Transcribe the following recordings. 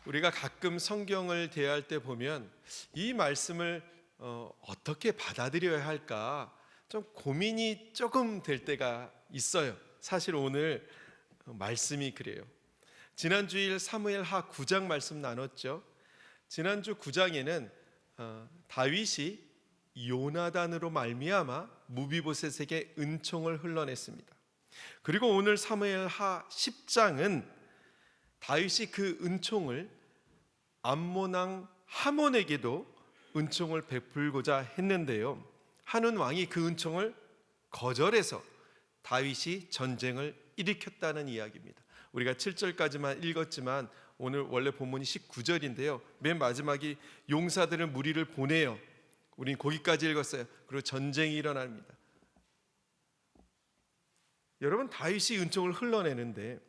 우리가 가끔 성경을 대할 때 보면 이 말씀을 어떻게 받아들여야 할까 좀 고민이 조금 될 때가 있어요. 사실 오늘 말씀이 그래요. 지난주일 사무엘하 9장 말씀 나눴죠. 지난주 9장에는 다윗이 요나단으로 말미암아 무비보셋에게 은총을 흘러냈습니다. 그리고 오늘 사무엘하 10장은 다윗이 그 은총을 암몬 왕 하몬에게도 은총을 베풀고자 했는데요, 하논 왕이 그 은총을 거절해서 다윗이 전쟁을 일으켰다는 이야기입니다. 우리가 7절까지만 읽었지만 오늘 원래 본문이 19절인데요 맨 마지막이 용사들은 무리를 보내요. 우린 거기까지 읽었어요. 그리고 전쟁이 일어납니다. 여러분, 다윗이 은총을 흘러내는데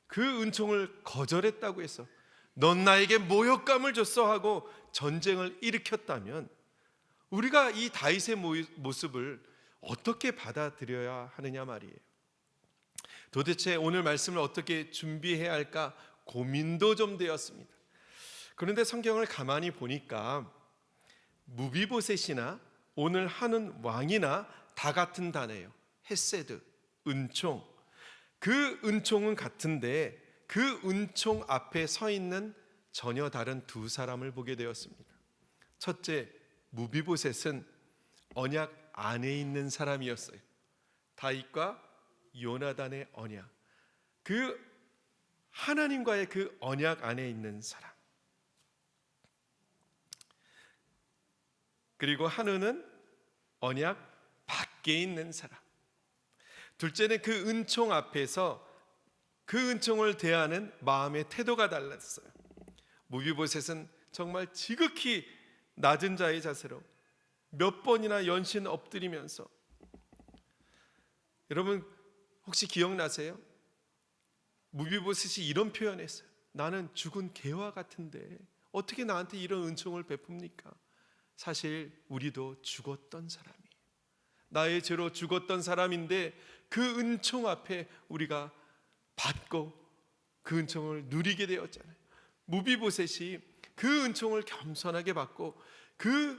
그 은총을 거절했다고 해서 넌 나에게 모욕감을 줬어 하고 전쟁을 일으켰다면 우리가 이 다윗의 모습을 어떻게 받아들여야 하느냐 말이에요. 도대체 오늘 말씀을 어떻게 준비해야 할까 고민도 좀 되었습니다. 그런데 성경을 가만히 보니까 무비보셋이나 오늘 하는 왕이나 다 같은 단어예요. 헤세드, 은총. 그 은총은 같은데 그 은총 앞에 서 있는 전혀 다른 두 사람을 보게 되었습니다. 첫째, 무비보셋은 언약 안에 있는 사람이었어요. 다윗과 요나단의 언약, 그 하나님과의 그 언약 안에 있는 사람. 그리고 한우는 언약 밖에 있는 사람. 둘째는 그 은총 앞에서 그 은총을 대하는 마음의 태도가 달랐어요. 무비보셋은 정말 지극히 낮은 자의 자세로 몇 번이나 연신 엎드리면서, 여러분 혹시 기억나세요? 무비보셋이 이런 표현했어요. 나는 죽은 개와 같은데 어떻게 나한테 이런 은총을 베풉니까? 사실 우리도 죽었던 사람이에요. 나의 죄로 죽었던 사람인데 그 은총 앞에 우리가 받고 그 은총을 누리게 되었잖아요. 무비보셋이 그 은총을 겸손하게 받고 그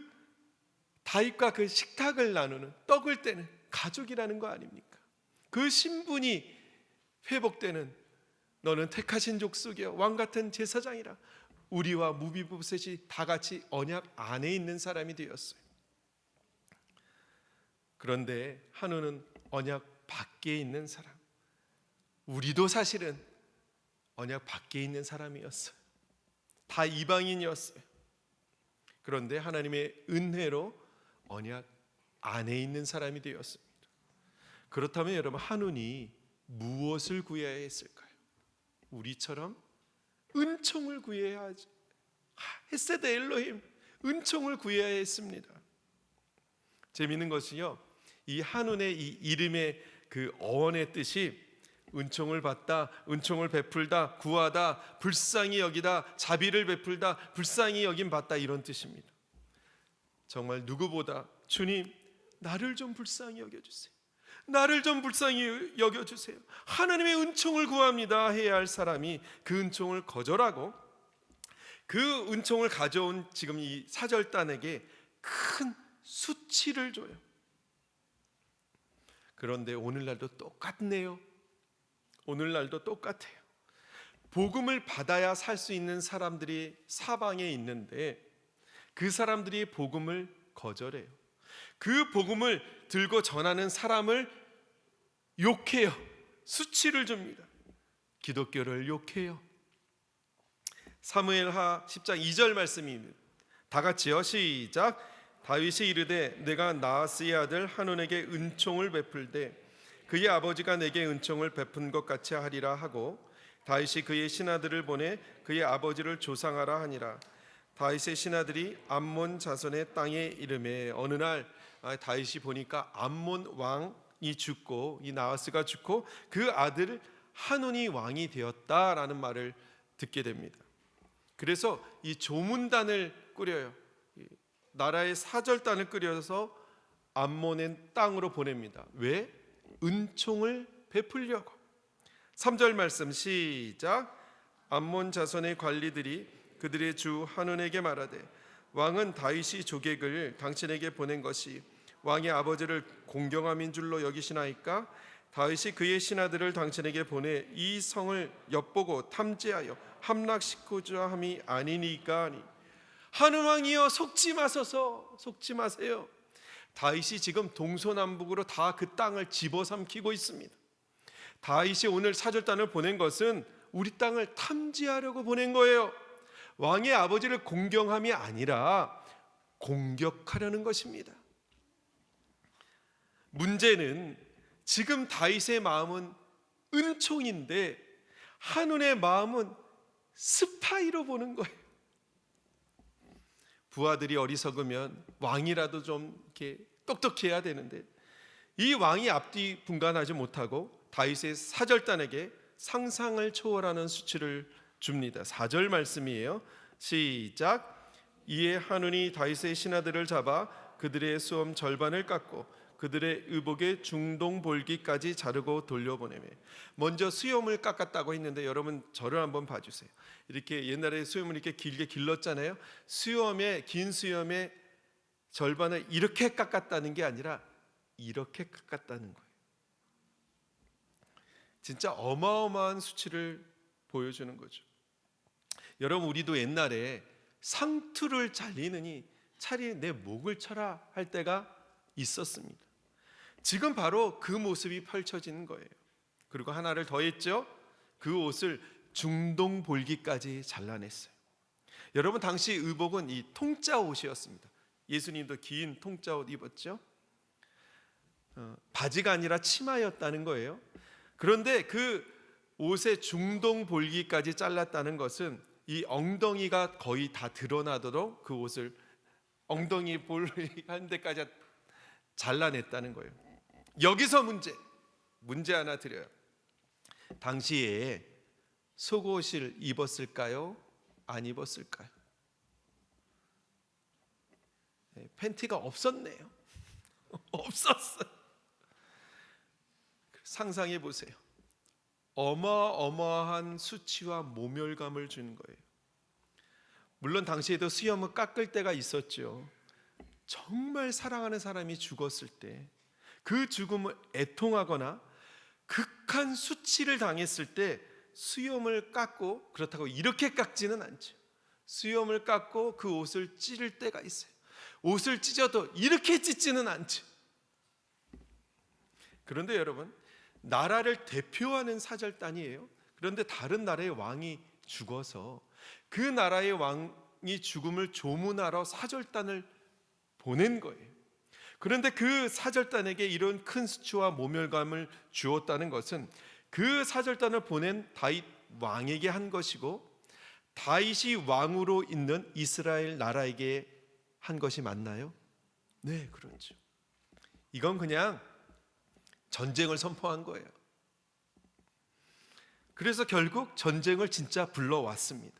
다윗과 그 식탁을 나누는, 떡을 떼는 가족이라는 거 아닙니까? 그 신분이 회복되는, 너는 택하신 족속이여 왕같은 제사장이라, 우리와 무비보셋이 다 같이 언약 안에 있는 사람이 되었어요. 그런데 한우는 언약 밖에 있는 사람, 우리도 사실은 언약 밖에 있는 사람이었어요. 다 이방인이었어요. 그런데 하나님의 은혜로 언약 안에 있는 사람이 되었습니다. 그렇다면 여러분, 한운이 무엇을 구해야 했을까요? 우리처럼 은총을 구해야 하죠. 헤세드 엘로힘, 은총을 구해야 했습니다. 재미있는 것이요, 이 한운의 이 이름의 그 어원의 뜻이 은총을 받다, 은총을 베풀다, 구하다, 불쌍히 여기다, 자비를 베풀다, 불쌍히 여김 받다, 이런 뜻입니다. 정말 누구보다 주님, 나를 좀 불쌍히 여겨주세요. 나를 좀 불쌍히 여겨주세요. 하나님의 은총을 구합니다 해야 할 사람이 그 은총을 거절하고 그 은총을 가져온 지금 이 사절단에게 큰 수치를 줘요. 그런데 오늘날도 똑같네요. 오늘날도 똑같아요. 복음을 받아야 살 수 있는 사람들이 사방에 있는데 그 사람들이 복음을 거절해요. 그 복음을 들고 전하는 사람을 욕해요. 수치를 줍니다. 기독교를 욕해요. 사무엘하 10장 2절 말씀입니다. 다 같이요, 시작. 다윗이 이르되 내가 나하스의 아들 한온에게 은총을 베풀되 그의 아버지가 내게 은총을 베푼 것 같이 하리라 하고 다윗이 그의 신하들을 보내 그의 아버지를 조상하라 하니라. 다윗의 신하들이 암몬 자손의 땅에 이르매 어느 날 다윗이 보니까 암몬 왕이 죽고 이 나하스가 죽고 그 아들 한온이 왕이 되었다라는 말을 듣게 됩니다. 그래서 이 조문단을 꾸려요. 나라의 사절단을 꾸려서 암몬의 땅으로 보냅니다. 왜? 은총을 베풀려고. 3절 말씀 시작. 암몬 자손의 관리들이 그들의 주 한운에게 말하되 왕은 다윗이 조객을 당신에게 보낸 것이 왕의 아버지를 공경함인 줄로 여기시나이까? 다윗이 그의 신하들을 당신에게 보내 이 성을 엿보고 탐지하여 함락시키고자 함이 아니니까 하니. 한운 왕이여, 속지 마소서, 속지 마세요. 다윗이 지금 동서남북으로 다 그 땅을 집어삼키고 있습니다. 다윗이 오늘 사절단을 보낸 것은 우리 땅을 탐지하려고 보낸 거예요. 왕의 아버지를 공경함이 아니라 공격하려는 것입니다. 문제는 지금 다윗의 마음은 은총인데 한운의 마음은 스파이로 보는 거예요. 부하들이 어리석으면 왕이라도 좀 이렇게 똑똑해야 되는데 이 왕이 앞뒤 분간하지 못하고 다윗의 사절단에게 상상을 초월하는 수치를 줍니다. 4절 말씀이에요. 시작. 이에 한운이 다윗의 신하들을 잡아 그들의 수험 절반을 깎고 그들의 의복의 중동볼기까지 자르고 돌려보내매. 먼저 수염을 깎았다고 했는데 여러분 저를 한번 봐주세요. 이렇게 옛날에 수염을 이렇게 길게 길렀잖아요. 긴 수염의 절반을 이렇게 깎았다는 게 아니라 이렇게 깎았다는 거예요. 진짜 어마어마한 수치를 보여주는 거죠. 여러분 우리도 옛날에 상투를 잘리느니 차라리 내 목을 쳐라 할 때가 있었습니다. 지금 바로 그 모습이 펼쳐지는 거예요. 그리고 하나를 더 했죠. 그 옷을 중동볼기까지 잘라냈어요. 여러분 당시 의복은 이 통짜 옷이었습니다. 예수님도 긴 통짜 옷 입었죠. 바지가 아니라 치마였다는 거예요. 그런데 그 옷의 중동볼기까지 잘랐다는 것은 이 엉덩이가 거의 다 드러나도록 그 옷을 엉덩이 볼이 한 데까지 잘라냈다는 거예요. 여기서 문제 하나 드려요. 당시에 속옷을 입었을까요? 안 입었을까요? 팬티가 없었네요. 없었어요. 상상해 보세요. 어마어마한 수치와 모멸감을 주는 거예요. 물론 당시에도 수염을 깎을 때가 있었죠. 정말 사랑하는 사람이 죽었을 때 그 죽음을 애통하거나 극한 수치를 당했을 때 수염을 깎고, 그렇다고 이렇게 깎지는 않죠. 수염을 깎고 그 옷을 찢을 때가 있어요. 옷을 찢어도 이렇게 찢지는 않죠. 그런데 여러분, 나라를 대표하는 사절단이에요. 그런데 다른 나라의 왕이 죽어서 그 나라의 왕이 죽음을 조문하러 사절단을 보낸 거예요. 그런데 그 사절단에게 이런 큰 수치와 모멸감을 주었다는 것은 그 사절단을 보낸 다윗 왕에게 한 것이고 다윗이 왕으로 있는 이스라엘 나라에게 한 것이 맞나요? 네, 그렇죠. 이건 그냥 전쟁을 선포한 거예요. 그래서 결국 전쟁을 진짜 불러왔습니다.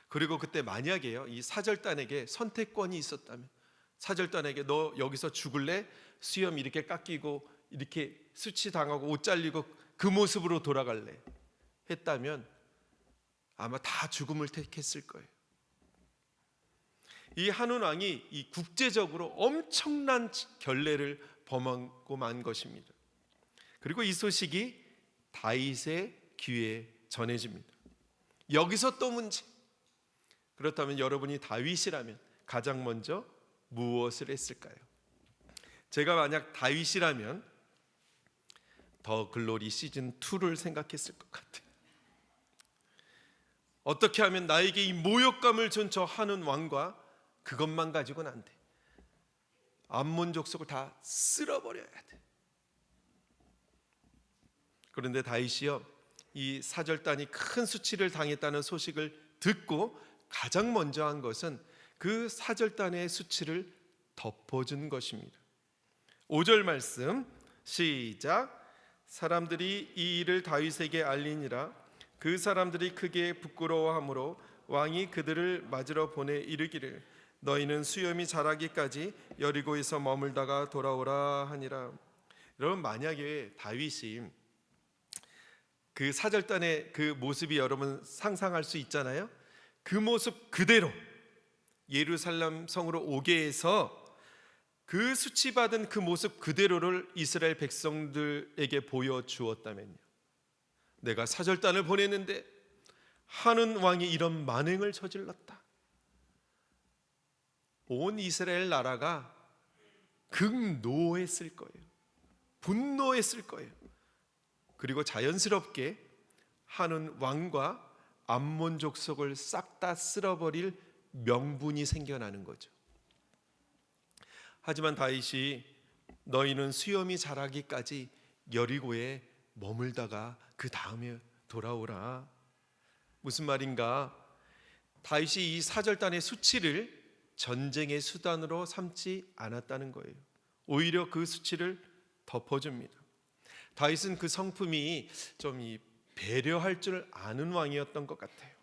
그리고 그때 만약에요, 이 사절단에게 선택권이 있었다면, 사절단에게 너 여기서 죽을래? 수염 이렇게 깎이고 이렇게 수치당하고 옷 잘리고 그 모습으로 돌아갈래? 했다면 아마 다 죽음을 택했을 거예요. 이 한운 왕이 이 국제적으로 엄청난 결례를 범하고 만 것입니다. 그리고 이 소식이 다윗의 귀에 전해집니다. 여기서 또 문제. 그렇다면 여러분이 다윗이라면 가장 먼저 무엇을 했을까요? 제가 만약 다윗이라면 더 글로리 시즌 2를 생각했을 것 같아요. 어떻게 하면 나에게 이 모욕감을 준 저 한운 왕과 그것만 가지고는 안 돼. 암몬 족속을 다 쓸어버려야 돼. 그런데 다윗이요, 이 사절단이 큰 수치를 당했다는 소식을 듣고 가장 먼저 한 것은 그 사절단의 수치를 덮어준 것입니다. 5절 말씀 시작. 사람들이 이 일을 다윗에게 알리니라. 그 사람들이 크게 부끄러워하므로 왕이 그들을 맞으러 보내 이르기를 너희는 수염이 자라기까지 여리고에서 머물다가 돌아오라 하니라. 여러분 만약에 다윗이 그 사절단의 그 모습이 여러분 상상할 수 있잖아요. 그 모습 그대로 예루살렘 성으로 오게 해서 그 수치받은 그 모습 그대로를 이스라엘 백성들에게 보여주었다면요, 내가 사절단을 보냈는데 하는 왕이 이런 만행을 저질렀다. 온 이스라엘 나라가 극노했을 거예요. 분노했을 거예요. 그리고 자연스럽게 하는 왕과 암몬 족속을 싹 다 쓸어버릴 명분이 생겨나는 거죠. 하지만 다윗이 너희는 수염이 자라기까지 여리고에 머물다가 그 다음에 돌아오라. 무슨 말인가? 다윗이 이 사절단의 수치를 전쟁의 수단으로 삼지 않았다는 거예요. 오히려 그 수치를 덮어줍니다. 다윗은 그 성품이 좀 배려할 줄 아는 왕이었던 것 같아요.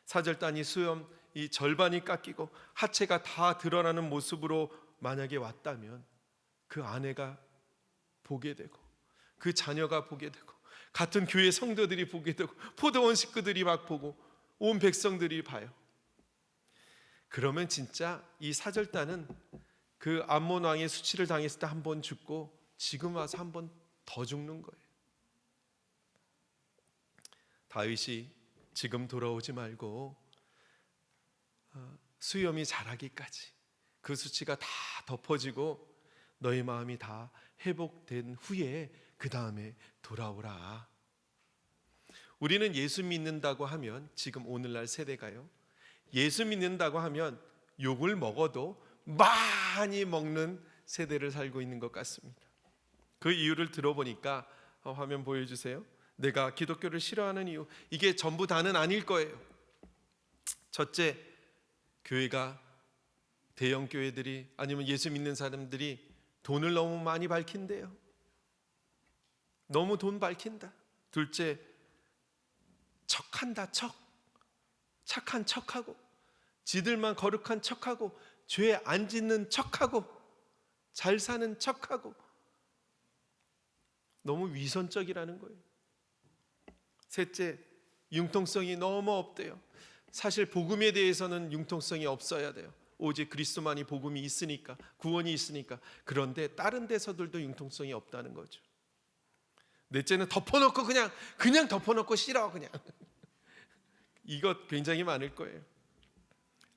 사절단이 수염 이 절반이 깎이고 하체가 다 드러나는 모습으로 만약에 왔다면 그 아내가 보게 되고 그 자녀가 보게 되고 같은 교회 성도들이 보게 되고 포도원 식구들이 막 보고 온 백성들이 봐요. 그러면 진짜 이 사절단은 그 암몬 왕의 수치를 당했을 때 한 번 죽고 지금 와서 한 번 더 죽는 거예요. 다윗이 지금 돌아오지 말고 수염이 자라기까지 그 수치가 다 덮어지고 너희 마음이 다 회복된 후에 그 다음에 돌아오라. 우리는 예수 믿는다고 하면, 지금 오늘날 세대가요, 예수 믿는다고 하면 욕을 먹어도 많이 먹는 세대를 살고 있는 것 같습니다. 그 이유를 들어보니까 화면 보여주세요. 내가 기독교를 싫어하는 이유, 이게 전부 다는 아닐 거예요. 첫째, 교회가, 대형 교회들이 아니면 예수 믿는 사람들이 돈을 너무 많이 밝힌대요. 너무 돈 밝힌다. 둘째, 척한다. 착한 척하고 지들만 거룩한 척하고 죄 안 짓는 척하고 잘 사는 척하고 너무 위선적이라는 거예요. 셋째, 융통성이 너무 없대요. 사실 복음에 대해서는 융통성이 없어야 돼요. 오직 그리스도만이 복음이 있으니까, 구원이 있으니까. 그런데 다른 데서들도 융통성이 없다는 거죠. 넷째는 덮어놓고 그냥 덮어놓고 싫어 그냥. 이것 굉장히 많을 거예요.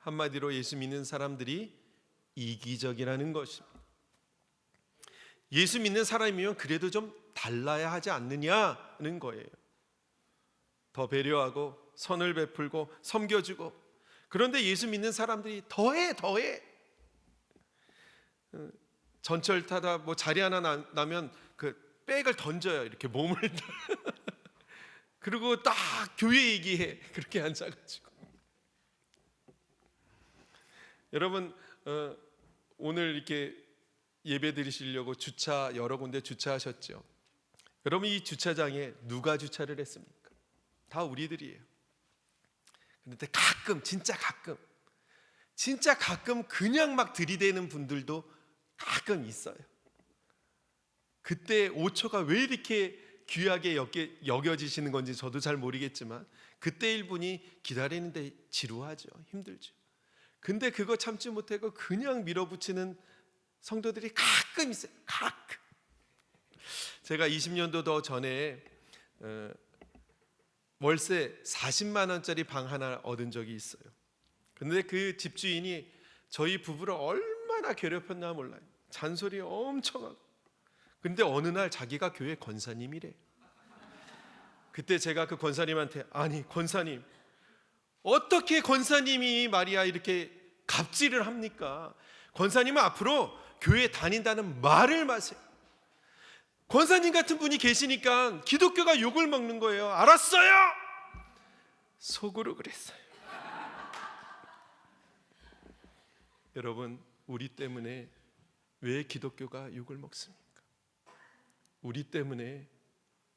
한마디로 예수 믿는 사람들이 이기적이라는 것입니다. 예수 믿는 사람이면 그래도 좀 달라야 하지 않느냐는 거예요. 더 배려하고 선을 베풀고 섬겨주고. 그런데 예수 믿는 사람들이 더해. 전철 타다 뭐 자리 하나 나면 그 백을 던져요. 이렇게 몸을 그리고 딱 교회 얘기해. 그렇게 앉아가지고. 여러분 오늘 이렇게 예배 드리시려고 주차 여러 군데 주차하셨죠. 여러분 이 주차장에 누가 주차를 했습니까? 다 우리들이에요. 그런데 가끔 진짜 가끔 그냥 막 들이대는 분들도 가끔 있어요. 그때 5초가 왜 이렇게 귀하게 여겨지시는 건지 저도 잘 모르겠지만 그때 1분이 기다리는데 지루하죠. 힘들죠. 근데 그거 참지 못하고 그냥 밀어붙이는 성도들이 가끔 있어요. 가끔. 제가 20년도 더 전에 월세 40만 원짜리 방 하나 얻은 적이 있어요. 근데 그 집주인이 저희 부부를 얼마나 괴롭혔나 몰라요. 잔소리 엄청 하고. 근데 어느 날 자기가 교회 권사님이래. 그때 제가 그 권사님한테, 아니 권사님, 어떻게 권사님이 말이야 이렇게 갑질을 합니까? 권사님은 앞으로 교회 다닌다는 말을 마세요. 권사님 같은 분이 계시니까 기독교가 욕을 먹는 거예요. 알았어요. 속으로 그랬어요. 여러분, 우리 때문에 왜 기독교가 욕을 먹습니까? 우리 때문에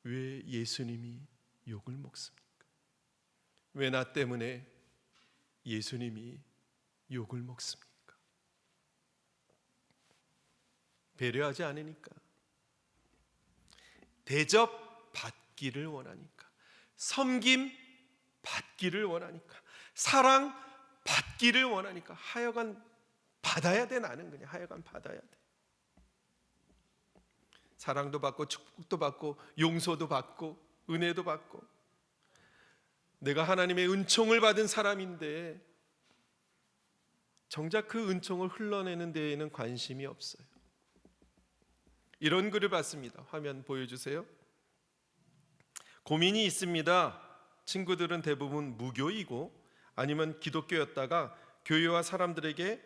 왜 예수님이 욕을 먹습니까? 왜 나 때문에 예수님이 욕을 먹습니까? 배려하지 않으니까, 대접 받기를 원하니까, 섬김 받기를 원하니까, 사랑 받기를 원하니까 하여간 받아야 돼. 나는 그냥 하여간 받아야 돼. 사랑도 받고 축복도 받고 용서도 받고 은혜도 받고, 내가 하나님의 은총을 받은 사람인데 정작 그 은총을 흘러내는 데에는 관심이 없어요. 이런 글을 봤습니다. 화면 보여주세요. 고민이 있습니다. 친구들은 대부분 무교이고 아니면 기독교였다가 교회와 사람에게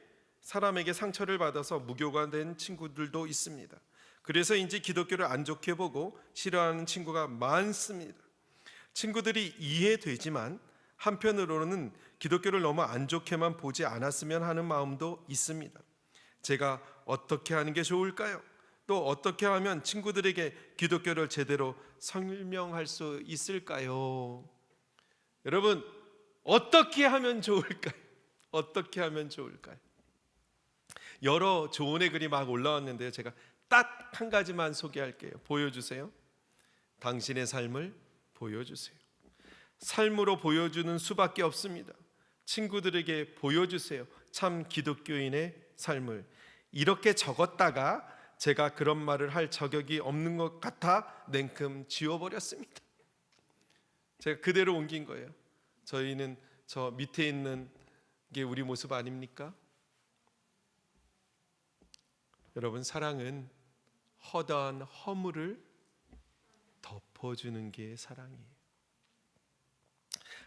상처를 받아서 무교가 된 친구들도 있습니다. 그래서인지 기독교를 안 좋게 보고 싫어하는 친구가 많습니다. 친구들이 이해되지만 한편으로는 기독교를 너무 안 좋게만 보지 않았으면 하는 마음도 있습니다. 제가 어떻게 하는 게 좋을까요? 또 어떻게 하면 친구들에게 기독교를 제대로 설명할 수 있을까요? 여러분, 어떻게 하면 좋을까요? 어떻게 하면 좋을까요? 여러 조언의 글이 막 올라왔는데요, 제가 딱 한 가지만 소개할게요. 보여주세요. 당신의 삶을 보여주세요. 삶으로 보여주는 수밖에 없습니다. 친구들에게 보여주세요. 참 기독교인의 삶을. 이렇게 적었다가 제가 그런 말을 할 자격이 없는 것 같아 냉큼 지워버렸습니다. 제가 그대로 옮긴 거예요. 저희는 저 밑에 있는 게 우리 모습 아닙니까? 여러분, 사랑은 허다한 허물을 덮어주는 게 사랑이에요.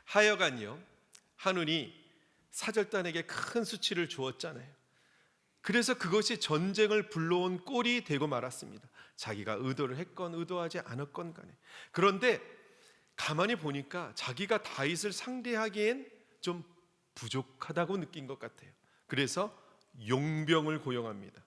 하여간요, 한운이 사절단에게 큰 수치를 주었잖아요. 그래서 그것이 전쟁을 불러온 꼴이 되고 말았습니다. 자기가 의도를 했건 의도하지 않았건 간에. 그런데 가만히 보니까 자기가 다윗을 상대하기엔 좀 부족하다고 느낀 것 같아요. 그래서 용병을 고용합니다.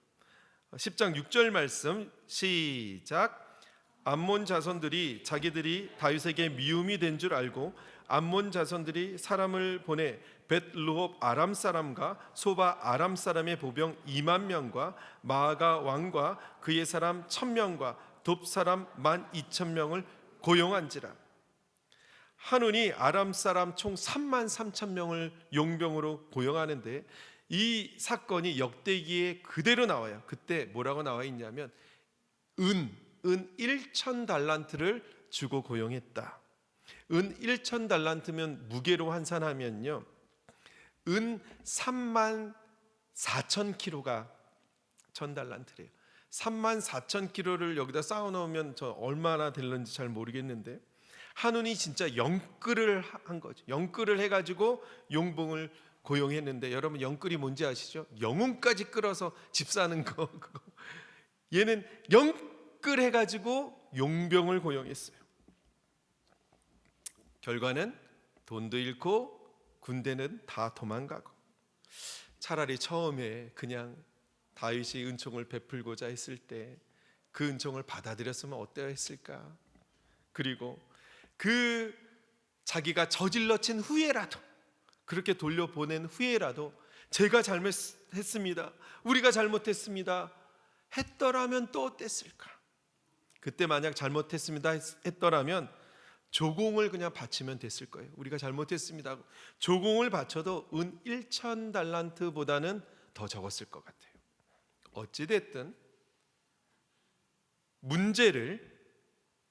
10장 6절 말씀 시작. 암몬 자손들이 자기들이 다윗에게 미움이 된 줄 알고 암몬 자손들이 사람을 보내 벳르홉 아람 사람과 소바 아람 사람의 보병 2만 명과 마아가 왕과 그의 사람 1000명과 돕 사람 12,000명을 고용한지라. 한운이 아람 사람 총 33,000명을 용병으로 고용하는데 이 사건이 역대기에 그대로 나와요. 그때 뭐라고 나와 있냐면 은 1,000달란트를 주고 고용했다. 은 1,000달란트면 무게로 환산하면요, 은 34,000kg가 1,000달란트래요. 34,000kg를 여기다 쌓아 놓으면 저 얼마나 될는지 잘 모르겠는데, 한운이 진짜 영끌을 한 거죠. 영끌을 해가지고 용봉을 고용했는데, 여러분 영끌이 뭔지 아시죠? 영혼까지 끌어서 집 사는 거. 그거. 얘는 영끌 해가지고 용병을 고용했어요. 결과는 돈도 잃고 군대는 다 도망가고. 차라리 처음에 그냥 다윗이 은총을 베풀고자 했을 때 그 은총을 받아들였으면 어떠했을까. 그리고 그 자기가 저질러친 후에라도, 그렇게 돌려보낸 후에라도 제가 잘못했습니다, 우리가 잘못했습니다 했더라면 또 어땠을까. 그때 만약 잘못했습니다 했더라면 조공을 그냥 바치면 됐을 거예요. 우리가 잘못했습니다 하고 조공을 바쳐도 은 1,000달란트보다는 더 적었을 것 같아요. 어찌됐든 문제를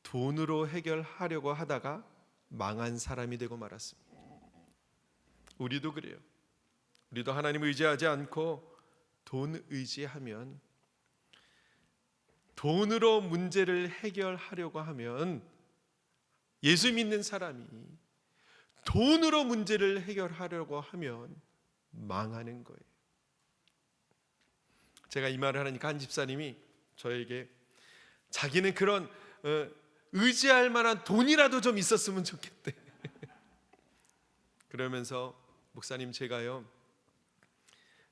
돈으로 해결하려고 하다가 망한 사람이 되고 말았습니다. 우리도 그래요. 우리도 하나님 의지하지 않고 돈 의지하면, 돈으로 문제를 해결하려고 하면, 예수 믿는 사람이 돈으로 문제를 해결하려고 하면 망하는 거예요. 제가 이 말을 하니까 한 집사님이 저에게 자기는 그런 의지할 만한 돈이라도 좀 있었으면 좋겠대. 그러면서 목사님, 제가요,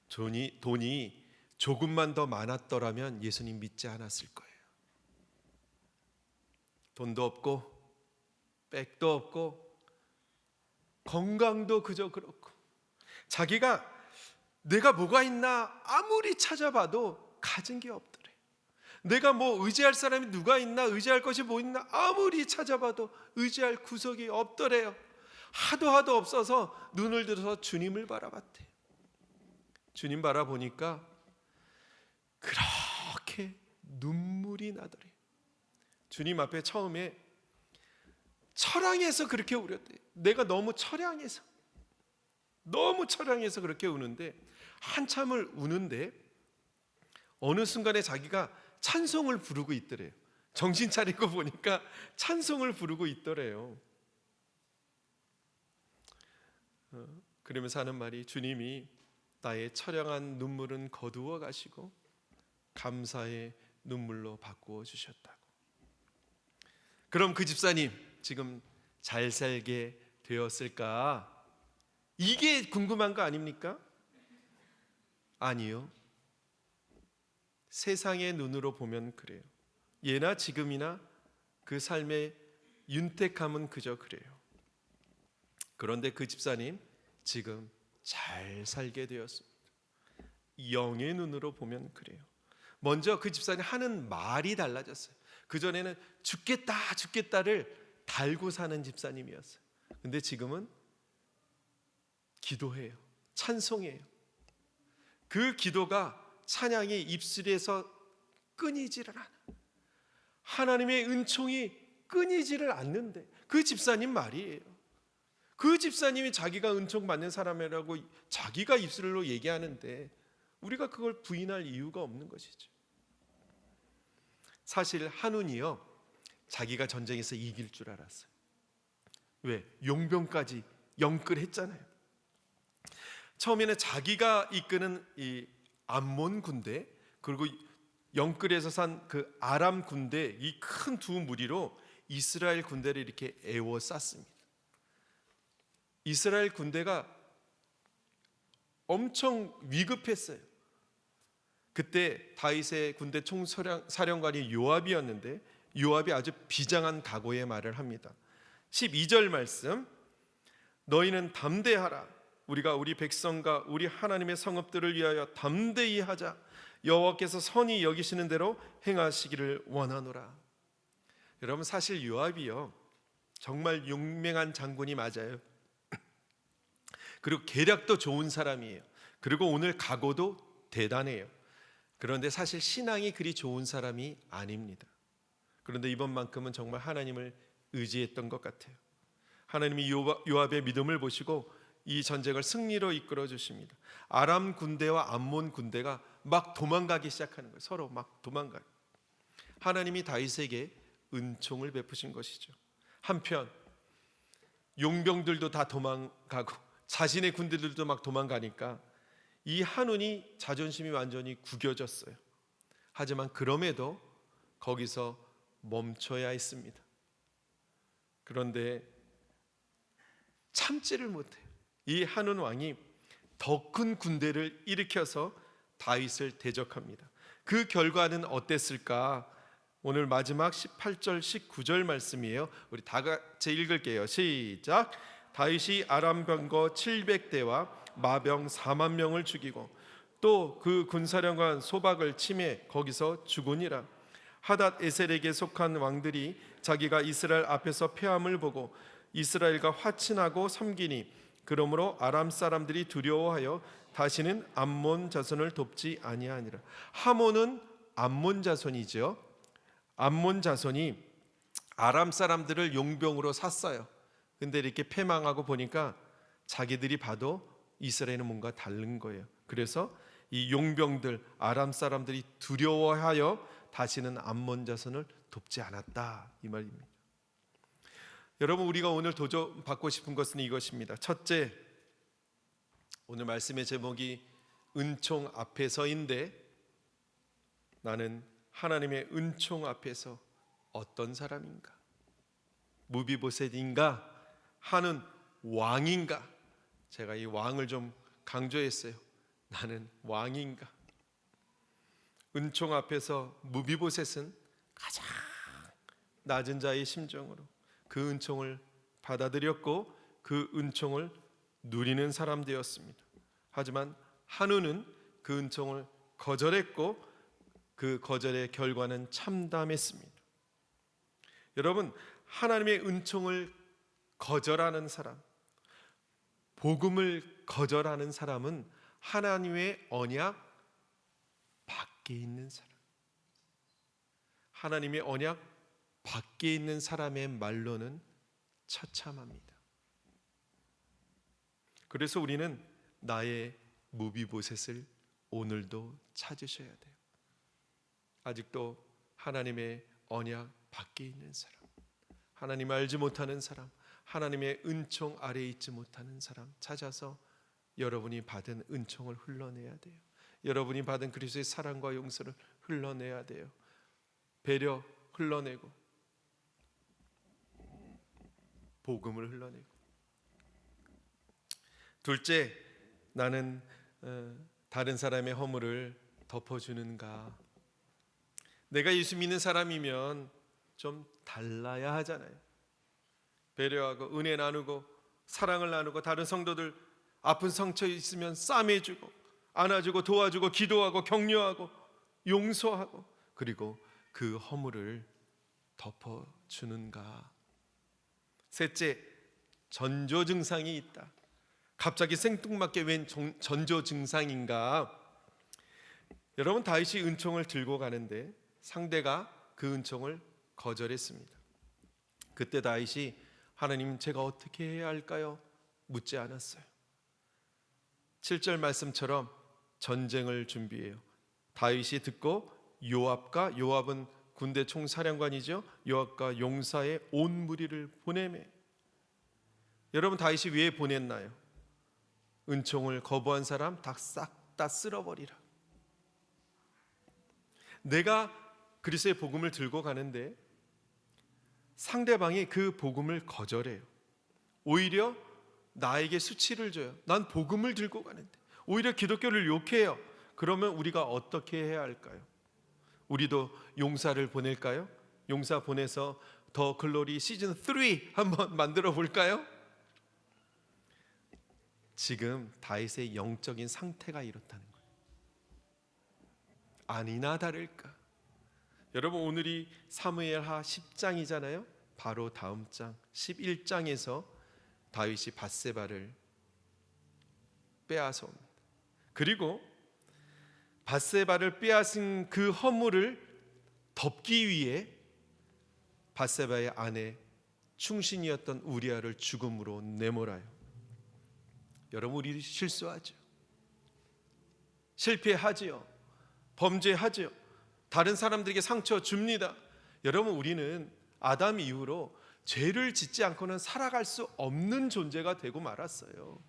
돈이 조금만 더 많았더라면 예수님 믿지 않았을 거예요. 돈도 없고 백도 없고 건강도 그저 그렇고, 자기가 내가 뭐가 있나 아무리 찾아봐도 가진 게 없더래. 내가 뭐 의지할 사람이 누가 있나, 의지할 것이 뭐 있나, 아무리 찾아봐도 의지할 구석이 없더래요. 하도 없어서 눈을 들어서 주님을 바라봤대. 주님 바라보니까 그렇게 눈물이 나더래. 주님 앞에 처음에 처량해서 그렇게 울었대. 내가 너무 처량해서 그렇게 우는데, 한참을 우는데 어느 순간에 자기가 찬송을 부르고 있더래요. 정신 차리고 보니까 찬송을 부르고 있더래요. 그러면서 하는 말이, 주님이 나의 처량한 눈물은 거두어 가시고 감사의 눈물로 바꾸어 주셨다고. 그럼 그 집사님 지금 잘 살게 되었을까? 이게 궁금한 거 아닙니까? 아니요. 세상의 눈으로 보면 그래요. 예나 지금이나 그 삶의 윤택함은 그저 그래요. 그런데 그 집사님 지금 잘 살게 되었습니다. 영의 눈으로 보면 그래요. 먼저 그 집사님 하는 말이 달라졌어요. 그전에는 죽겠다를 달고 사는 집사님이었어요. 근데 지금은 기도해요. 찬송해요. 그 기도가, 찬양이 입술에서 끊이지를 않아. 하나님의 은총이 끊이지를 않는데, 그 집사님 말이에요. 그 집사님이 자기가 은총 받는 사람이라고 자기가 입술로 얘기하는데 우리가 그걸 부인할 이유가 없는 것이죠. 사실 한운이요, 자기가 전쟁에서 이길 줄 알았어요. 왜? 용병까지 영끌했잖아요. 처음에는 자기가 이끄는 이 암몬 군대, 그리고 영끌에서 산 그 아람 군대, 이 큰 두 무리로 이스라엘 군대를 이렇게 에워쌌습니다. 이스라엘 군대가 엄청 위급했어요. 그때 다윗의 군대 총사령관이 요압이었는데, 요압이 아주 비장한 각오의 말을 합니다. 12절 말씀, 너희는 담대하라. 우리가 우리 백성과 우리 하나님의 성읍들을 위하여 담대히 하자. 여호와께서 선히 여기시는 대로 행하시기를 원하노라. 여러분, 사실 요압이요, 정말 용맹한 장군이 맞아요. 그리고 계략도 좋은 사람이에요. 그리고 오늘 각오도 대단해요. 그런데 사실 신앙이 그리 좋은 사람이 아닙니다. 그런데 이번만큼은 정말 하나님을 의지했던 것 같아요. 하나님이 요압의 믿음을 보시고 이 전쟁을 승리로 이끌어 주십니다. 아람 군대와 암몬 군대가 막 도망가기 시작하는 거예요. 서로 막 도망가요. 하나님이 다윗에게 은총을 베푸신 것이죠. 한편 용병들도 다 도망가고 자신의 군대들도 막 도망가니까 이 한운이 자존심이 완전히 구겨졌어요. 하지만 그럼에도 거기서 멈춰야 했습니다. 그런데 참지를 못해요. 이 한운 왕이 더 큰 군대를 일으켜서 다윗을 대적합니다. 그 결과는 어땠을까? 오늘 마지막 18절 19절 말씀이에요. 우리 다 같이 읽을게요. 시작. 다윗이 아람 병거 700대와 마병 4만 명을 죽이고 또 그 군사령관 소박을 치매 거기서 죽으니라. 하닷 에셀에게 속한 왕들이 자기가 이스라엘 앞에서 패함을 보고 이스라엘과 화친하고 섬기니 그러므로 아람 사람들이 두려워하여 다시는 암몬 자손을 돕지 아니하니라. 하몬은 암몬 자손이죠. 암몬 자손이 아람 사람들을 용병으로 샀어요. 근데 이렇게 패망하고 보니까 자기들이 봐도 이스라엘은 뭔가 다른 거예요. 그래서 이 용병들, 아람 사람들이 두려워하여 다시는 암몬 자손을 돕지 않았다, 이 말입니다. 여러분, 우리가 오늘 도전받고 싶은 것은 이것입니다. 첫째, 오늘 말씀의 제목이 은총 앞에서인데, 나는 하나님의 은총 앞에서 어떤 사람인가? 무비보셋인가? 하는 왕인가? 제가 이 왕을 좀 강조했어요. 나는 왕인가? 은총 앞에서 무비보셋은 가장 낮은 자의 심정으로 그 은총을 받아들였고 그 은총을 누리는 사람 되었습니다. 하지만 한우는 그 은총을 거절했고 그 거절의 결과는 참담했습니다. 여러분, 하나님의 은총을 거절하는 사람, 복음을 거절하는 사람은 하나님의 언약 밖에 있는 사람, 하나님의 언약 밖에 있는 사람의 말로는 처참합니다. 그래서 우리는 나의 무비보셋을 오늘도 찾으셔야 돼요. 아직도 하나님의 언약 밖에 있는 사람, 하나님 알지 못하는 사람, 하나님의 은총 아래에 있지 못하는 사람 찾아서 여러분이 받은 은총을 흘러내야 돼요. 여러분이 받은 그리스도의 사랑과 용서를 흘러내야 돼요. 배려 흘러내고 복음을 흘러내고. 둘째, 나는 다른 사람의 허물을 덮어주는가? 내가 예수 믿는 사람이면 좀 달라야 하잖아요. 배려하고 은혜 나누고 사랑을 나누고 다른 성도들 아픈 상처 있으면 싸매주고 안아주고 도와주고 기도하고 격려하고 용서하고 그리고 그 허물을 덮어주는가? 셋째, 전조 증상이 있다. 갑자기 생뚱맞게 웬 전조 증상인가? 여러분, 다윗이 은총을 들고 가는데 상대가 그 은총을 거절했습니다. 그때 다윗이 하나님, 제가 어떻게 해야 할까요? 묻지 않았어요. 7절 말씀처럼 전쟁을 준비해요. 다윗이 듣고 요압은 군대 총사령관이죠. 요압과 용사의 온 무리를 보내매. 여러분, 다윗이 왜 보냈나요? 은총을 거부한 사람 다 싹 다 쓸어버리라. 내가 그리스도의 복음을 들고 가는데 상대방이 그 복음을 거절해요. 오히려 나에게 수치를 줘요. 난 복음을 들고 가는데 오히려 기독교를 욕해요. 그러면 우리가 어떻게 해야 할까요? 우리도 용사를 보낼까요? 용사 보내서 더 글로리 시즌 3 한번 만들어 볼까요? 지금 다윗의 영적인 상태가 이렇다는 거예요. 아니나 다를까. 여러분, 오늘이 사무엘하 10장이잖아요. 바로 다음 장 11장에서 다윗이 밧세바를 빼앗아 옵니다. 그리고 밧세바를 빼앗은 그 허물을 덮기 위해 밧세바의 아내 충신이었던 우리아를 죽음으로 내몰아요. 여러분, 우리 실수하죠. 실패하지요. 범죄하지요. 다른 사람들에게 상처 줍니다. 여러분, 우리는 아담 이후로 죄를 짓지 않고는 살아갈 수 없는 존재가 되고 말았어요.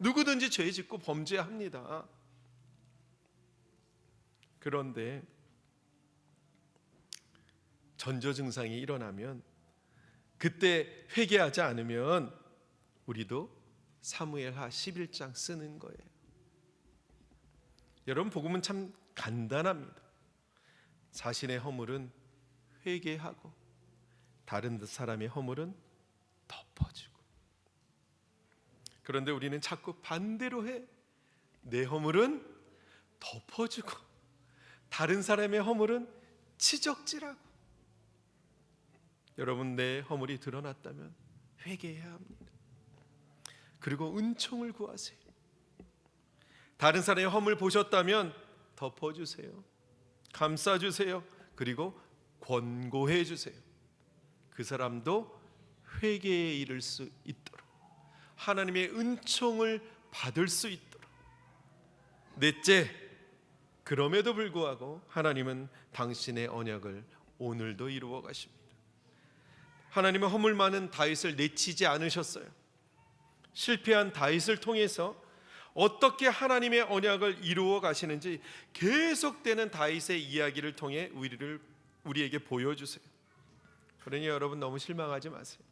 누구든지 죄 짓고 범죄합니다. 그런데 전조 증상이 일어나면 그때 회개하지 않으면 우리도 사무엘하 11장 쓰는 거예요. 여러분, 복음은 참 간단합니다. 자신의 허물은 회개하고 다른 사람의 허물은 덮어주고. 그런데 우리는 자꾸 반대로 해. 내 허물은 덮어주고 다른 사람의 허물은 치적질하고. 여러분, 내 허물이 드러났다면 회개해야 합니다. 그리고 은총을 구하세요. 다른 사람의 허물 보셨다면 덮어주세요. 감싸주세요. 그리고 권고해 주세요. 그 사람도 회개에 이를 수 있도록, 하나님의 은총을 받을 수 있도록. 넷째, 그럼에도 불구하고 하나님은 당신의 언약을 오늘도 이루어 가십니다. 하나님은 허물 많은 다윗을 내치지 않으셨어요. 실패한 다윗을 통해서 어떻게 하나님의 언약을 이루어 가시는지 계속되는 다윗의 이야기를 통해 우리에게 보여주세요. 그러니 여러분, 너무 실망하지 마세요.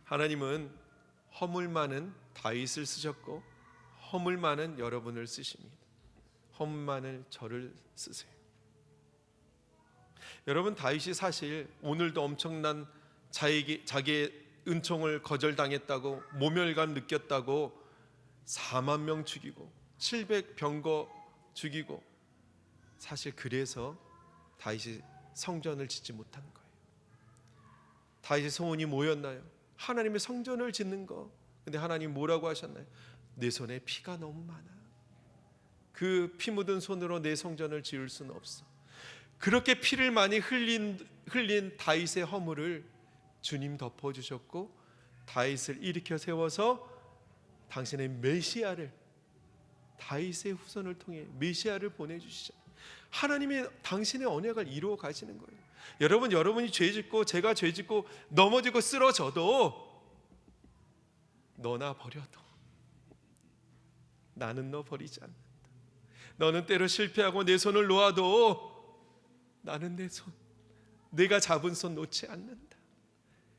하나님은 허물 많은 다윗을 쓰셨고 허물 많은 여러분을 쓰십니다. 허물 많은 저를 쓰세요. 여러분, 다윗이 사실 오늘도 엄청난 자기의 은총을 거절당했다고 모멸감 느꼈다고 4만 명 죽이고 700병거 죽이고 사실 그래서 다윗이 성전을 짓지 못한 거예요. 다윗의 소원이 뭐였나요? 하나님의 성전을 짓는 거. 근데 하나님 뭐라고 하셨나요? 내 손에 피가 너무 많아. 그 피 묻은 손으로 내 성전을 지을 수는 없어. 그렇게 피를 많이 흘린 다윗의 허물을 주님 덮어주셨고, 다윗을 일으켜 세워서 당신의 메시아를, 다윗의 후손을 통해 메시아를 보내주시잖아요. 하나님의 당신의 언약을 이루어 가시는 거예요. 여러분이 죄짓고 제가 죄짓고 넘어지고 쓰러져도, 너나 버려도 나는 너 버리지 않는다. 너는 때로 실패하고 내 손을 놓아도 나는 내 손, 내가 잡은 손 놓지 않는다.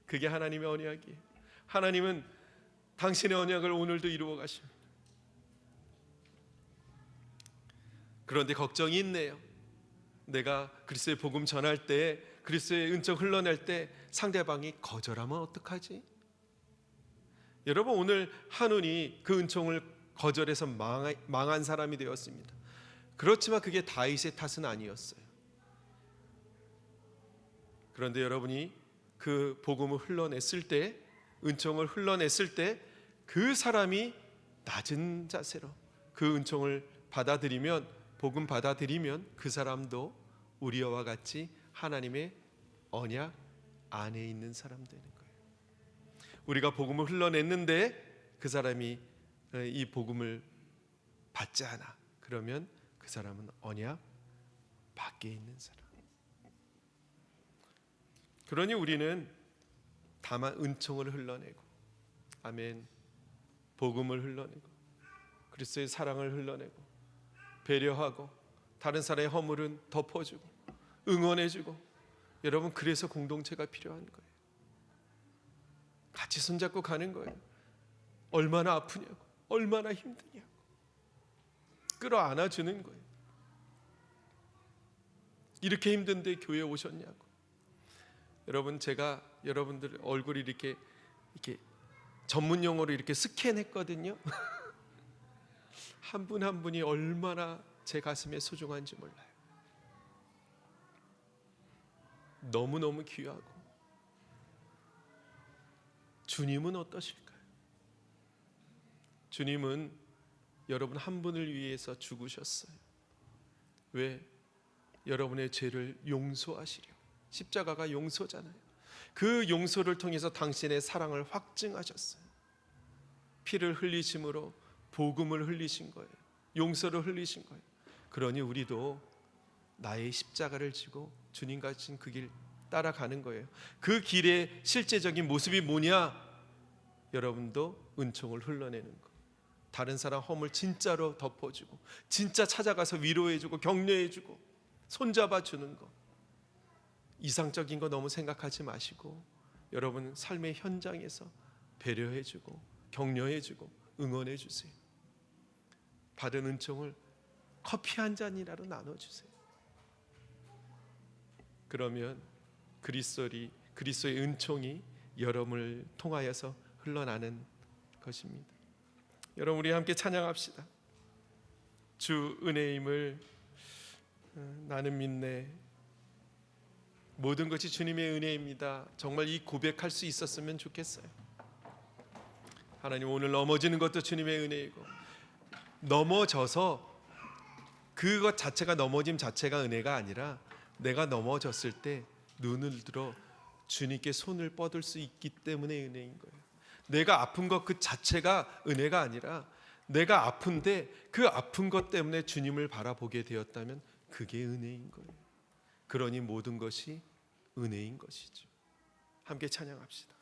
그게 하나님의 언약이에요. 하나님은 당신의 언약을 오늘도 이루어 가십니다. 그런데 걱정이 있네요. 내가 그리스도의 복음 전할 때, 그리스도의 은총 흘러낼 때 상대방이 거절하면 어떡하지? 여러분, 오늘 한운이 그 은총을 거절해서 망한 사람이 되었습니다. 그렇지만 그게 다윗의 탓은 아니었어요. 그런데 여러분이 그 복음을 흘러냈을 때, 은총을 흘러냈을 때, 그 사람이 낮은 자세로 그 은총을 받아들이면, 복음 받아들이면 그 사람도 우리와 같이 하나님의 언약 안에 있는 사람 되는 거예요. 우리가 복음을 흘러냈는데 그 사람이 이 복음을 받지 않아. 그러면 그 사람은 언약 밖에 있는 사람. 그러니 우리는 다만 은총을 흘러내고, 아멘, 복음을 흘러내고, 그리스도의 사랑을 흘러내고, 배려하고, 다른 사람의 허물은 덮어주고, 응원해주고. 여러분, 그래서 공동체가 필요한 거예요. 같이 손잡고 가는 거예요. 얼마나 아프냐고, 얼마나 힘드냐고 끌어안아주는 거예요. 이렇게 힘든데 교회에 오셨냐고. 여러분, 제가 여러분들 얼굴이 이렇게 전문 용어로 이렇게 스캔했거든요. 한 분 한 분이 얼마나 제 가슴에 소중한지 몰라요. 너무너무 귀하고. 주님은 어떠실까요? 주님은 여러분 한 분을 위해서 죽으셨어요. 왜? 여러분의 죄를 용서하시려. 십자가가 용서잖아요. 그 용서를 통해서 당신의 사랑을 확증하셨어요. 피를 흘리심으로 복음을 흘리신 거예요. 용서를 흘리신 거예요. 그러니 우리도 나의 십자가를 지고 주님 가신 그 길 따라가는 거예요. 그 길의 실제적인 모습이 뭐냐? 여러분도 은총을 흘러내는 거. 다른 사람 허물 진짜로 덮어주고, 진짜 찾아가서 위로해주고 격려해주고 손잡아주는 거. 이상적인 거 너무 생각하지 마시고, 여러분 삶의 현장에서 배려해주고 격려해주고 응원해주세요. 받은 은총을 커피 한 잔이라도 나눠주세요. 그러면 그리스도의 은총이 여러분을 통하여서 흘러나는 것입니다. 여러분, 우리 함께 찬양합시다. 주 은혜임을 나는 믿네. 모든 것이 주님의 은혜입니다. 정말 이 고백할 수 있었으면 좋겠어요. 하나님, 오늘 넘어지는 것도 주님의 은혜이고, 넘어져서 그것 자체가, 넘어짐 자체가 은혜가 아니라 내가 넘어졌을 때 눈을 들어 주님께 손을 뻗을 수 있기 때문에 은혜인 거예요. 내가 아픈 것 그 자체가 은혜가 아니라 내가 아픈데 그 아픈 것 때문에 주님을 바라보게 되었다면 그게 은혜인 거예요. 그러니 모든 것이 은혜인 것이죠. 함께 찬양합시다.